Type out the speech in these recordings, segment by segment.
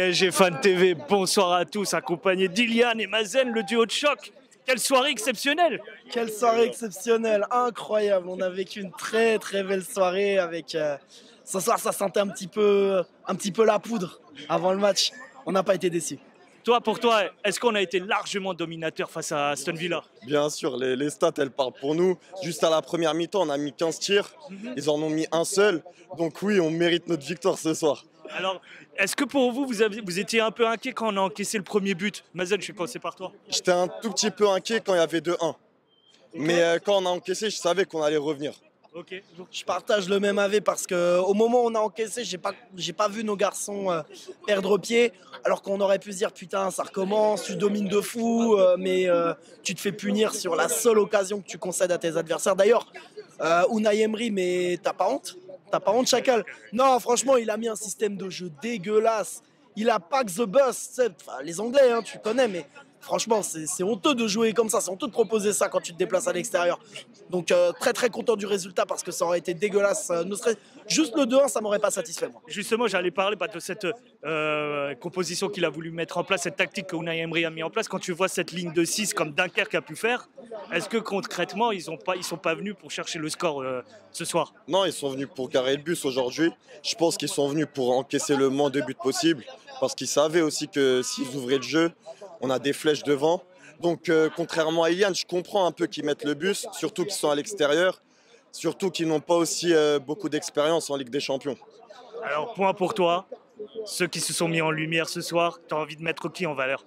PSG Fan TV, bonsoir à tous, accompagné d'Iliane et Mazen, le duo de choc. Quelle soirée exceptionnelle! Quelle soirée exceptionnelle, incroyable. On a vécu une très très belle soirée avec. Ce soir, ça sentait un petit peu la poudre avant le match. On n'a pas été déçus. Toi, pour toi, est-ce qu'on a été largement dominateur face à Aston Villa? Bien sûr, les stats, elles parlent pour nous. Juste à la première mi-temps, on a mis 15 tirs. Ils en ont mis un seul. Donc oui, on mérite notre victoire ce soir. Alors, est-ce que pour vous, vous étiez un peu inquiet quand on a encaissé le premier but? Mazen, je suis passé par toi. J'étais un tout petit peu inquiet quand il y avait 2-1. Mais quand on a encaissé, je savais qu'on allait revenir. Ok. Je partage le même avis parce qu'au moment où on a encaissé, j'ai pas vu nos garçons perdre pied. Alors qu'on aurait pu se dire putain, ça recommence, tu domines de fou, mais tu te fais punir sur la seule occasion que tu concèdes à tes adversaires. D'ailleurs, Unai Emery, mais t'as pas honte? T'as pas honte, Chacal? Non, franchement, il a mis un système de jeu dégueulasse. Il a pas que The Bus, enfin, les Anglais, hein, tu connais, mais franchement, c'est honteux de jouer comme ça, c'est honteux de proposer ça quand tu te déplaces à l'extérieur. Donc très très content du résultat parce que ça aurait été dégueulasse. Ne serait juste le 2-1, ça m'aurait pas satisfait moi. Justement, j'allais parler de cette composition qu'il a voulu mettre en place, cette tactique que Unai Emery a mis en place. Quand tu vois cette ligne de 6 comme Dunkerque a pu faire, est-ce que concrètement, ils sont pas venus pour chercher le score ce soir? Non, ils sont venus pour garer le bus aujourd'hui. Je pense qu'ils sont venus pour encaisser le moins de buts possible. Parce qu'ils savaient aussi que s'ils ouvraient le jeu, on a des flèches devant. Donc contrairement à Ilian, je comprends un peu qu'ils mettent le bus, surtout qu'ils sont à l'extérieur, surtout qu'ils n'ont pas aussi beaucoup d'expérience en Ligue des Champions. Alors, point pour toi, ceux qui se sont mis en lumière ce soir, tu as envie de mettre qui en valeur?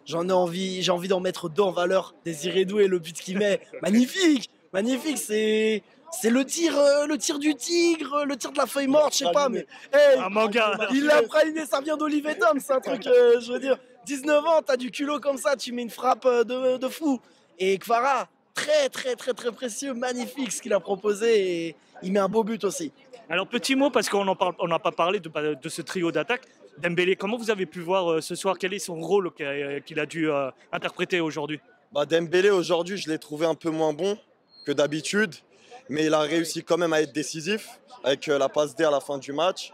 J'ai envie d'en mettre deux en valeur. Désiré Doué, le but qu'il met, magnifique, magnifique, c'est le tir du tigre, le tir de la feuille morte, je sais pas, mais hey, Un manga. il l'a praliné, ça vient d'Olivier Tom, c'est un truc, je veux dire, 19 ans, t'as du culot comme ça, tu mets une frappe de fou. Et Kvara, très très très très précieux, magnifique ce qu'il a proposé, et il met un beau but aussi. Alors, petit mot, parce qu'on n'a pas parlé de ce trio d'attaque. Dembélé, comment vous avez pu voir ce soir? Quel est son rôle qu'il a dû interpréter aujourd'hui? Dembélé, aujourd'hui, je l'ai trouvé un peu moins bon que d'habitude. Mais il a réussi quand même à être décisif avec la passe D à la fin du match.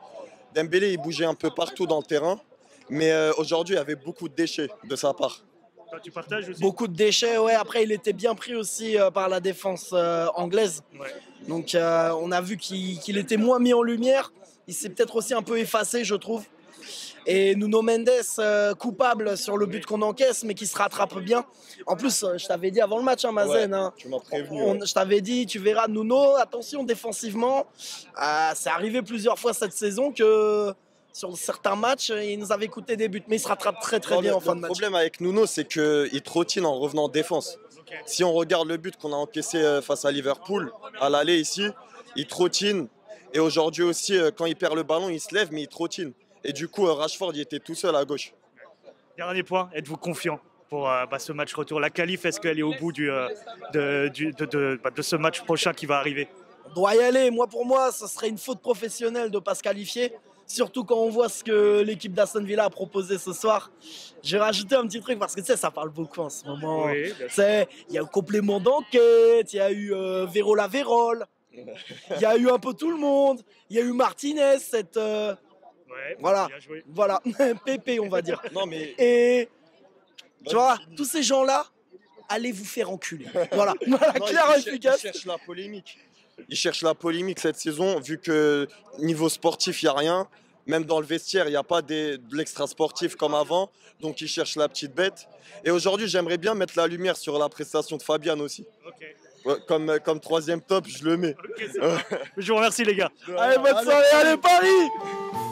Dembélé, il bougeait un peu partout dans le terrain. Mais aujourd'hui, il y avait beaucoup de déchets de sa part. Toi, tu partages aussi? Beaucoup de déchets, ouais. Après, il était bien pris aussi par la défense anglaise. Ouais. Donc, on a vu qu'il était moins mis en lumière. Il s'est peut-être aussi un peu effacé, je trouve. Et Nuno Mendes, coupable sur le but qu'on encaisse, mais qui se rattrape bien. En plus, je t'avais dit avant le match, hein, Mazen. Ouais, hein, tu m'as prévenu. je t'avais dit, tu verras, Nuno, attention défensivement. C'est arrivé plusieurs fois cette saison que sur certains matchs, il nous avait coûté des buts. Mais il se rattrape très très bien en fin de match. Le problème avec Nuno, c'est qu'il trottine en revenant en défense. Si on regarde le but qu'on a encaissé face à Liverpool, à l'aller ici, il trottine. Et aujourd'hui aussi, quand il perd le ballon, il se lève, mais il trottine. Et du coup, Rashford, il était tout seul à gauche. Dernier point, êtes-vous confiant pour ce match retour? La qualif, est-ce qu'elle est au bout de ce match prochain qui va arriver? On doit y aller. Pour moi, ce serait une faute professionnelle de ne pas se qualifier. Surtout quand on voit ce que l'équipe d'Aston Villa a proposé ce soir. J'ai rajouté un petit truc parce que tu sais, ça parle beaucoup en ce moment. Oui, Il y a eu complément d'enquête, il y a eu Véro la Vérole, il y a eu un peu tout le monde, il y a eu Martinez, Ouais, voilà, bien joué. voilà, Pépé, on va dire. Non, mais Et tu vois, tous ces gens-là, allez vous faire enculer. Voilà, clair et efficace. il cherche la polémique. Il cherche la polémique cette saison, vu que niveau sportif, il n'y a rien. Même dans le vestiaire, il n'y a pas de l'extra sportif comme avant. Donc, il cherche la petite bête. Et aujourd'hui, j'aimerais bien mettre la lumière sur la prestation de Fabian aussi. Ok. Ouais, comme troisième top, je le mets. Ok, c'est bon. Je vous remercie, les gars. Allez, bonne soirée, allez Paris!